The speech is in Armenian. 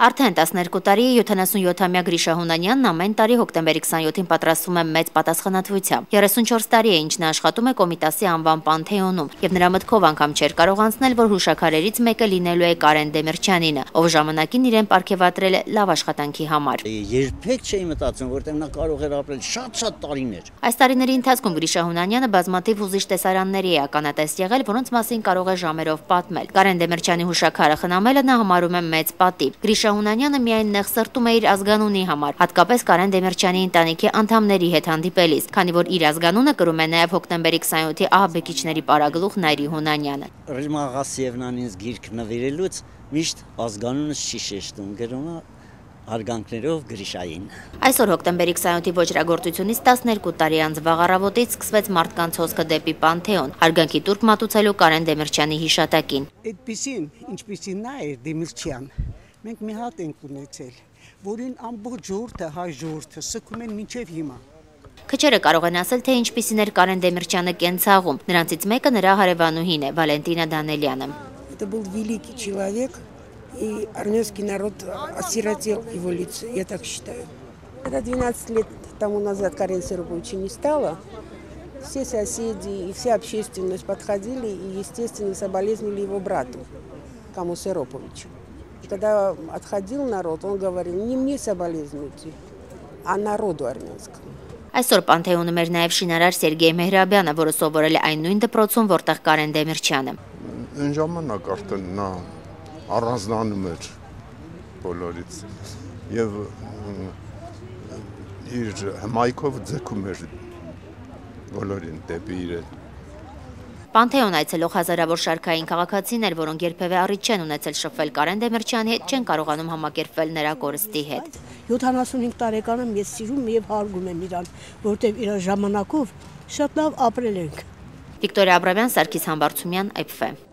Արդեն 12 տարի է 77-ամյա Գրիշա Հունանյանն ամեն տարի հոկտեմբերի 27-ին պատրաստվում է մեծ պատասխանատվությամբ։ 34 տարի է, ինչ նա աշխատում է Կոմիտասի անվան Պանթեոնում, եւ նրա մտքով անգամ չէր կարող անցնել, որ հուշաքարերից մեկը լինելու է Կարեն Դեմիրճյանինը, ով ժամանակին իրեն պարգևատրել է լավ աշխատանքի համար։ Երբեք չէի մտածում, որտեղ նա կարող էր ապրել շատ տարիներ։ Այս տարիների ընթացքում Գրիշա Հունանյանը բազմաթիվ հուզիչ տեսարանների է ականատես եղել, որոնց մասին կարող է ժամերով պատմել։ Կարեն Դեմիրճյանի հուշաքարը խնամելը նա համարում է մեծ պատիվ։ Գրիշա Հունանյանը միայն նեղ սրտում է իր ազգանունի համար, հատկապես Կարեն Դեմիրճյանի ընտանիքի անդամների հետ հանդիպելիս, քանի որ իր ազգանունը կրում է նաև հոկտեմբերի 27-ի ահաբեկիչների պարագլուխ Նայիրի Հունանյանը։ Ռիզմա Աղասիևնան ինձ գիրք նվիրելուց միշտ ազգանունս չի շեշտում, գրում է արգանքներով Գրիշային։ Այսօր հոկտեմբերի 27-ի ոճրագործությունից 12 տարի անց վաղ առավոտից սկսվեց մարդկանց հոսքը դեպի Պանթեոն, արգանքի տուրք մատուցելու Կարեն Դեմիրճյանի հիշատակին։ Այդպիսին, ինչպիսին նա էր Դեմիրճյան, մենք մի հատ ենք ունեցել, որին ամբողջ ժողովուրդը, հայ ժողովուրդը սկում են մինչև հիմա։ Քչերը կարող են ասել, թե ինչպիսին էր Կարեն Դեմիրճյանը կենցաղում։ Նրանցից մեկը նրա հարևանուհին է, Վալենտինա Դանելյանը։ Это был великий человек, и армянский народ осиротел его лицо, я так считаю. Когда 12 лет тому назад Карена Сероповича не стало, все соседи и вся общественность подходили и, естественно, соболезновали его брату, Каму Сероповичу. И когда отходил народ, он говорил, не мне соболезнуйте, а народу армянскому. Այսօր Պանթեոնում էր նաև շինարար Սերգեյ Մեհրաբյանը, որը սովորել է այն նույն դպրոցում, որտեղ Կարեն Դեմիրճյանը։ Այն ժամանակ արդեն նա առանձնանում էր բոլորից եւ իր հմայքով ձգում էր բոլորին դեպի իրեն։ Պանթեոն այցելող հազարավոր շարքային քաղաքացիներ, որոնք երբևէ առիթ չեն ունեցել շփվել Կարեն Դեմիրճյանի հետ, չեն կարողանում համակերպվել նրա կորստի հետ։ 75 տարեկանում ես սիրում եւ հարգում եմ իրան, որտեղ իր ժամանակով շատ լավ ապրել ենք։ Վիկտորիա Աբրամյան, Սարգիս Համբարձումյան, IPF։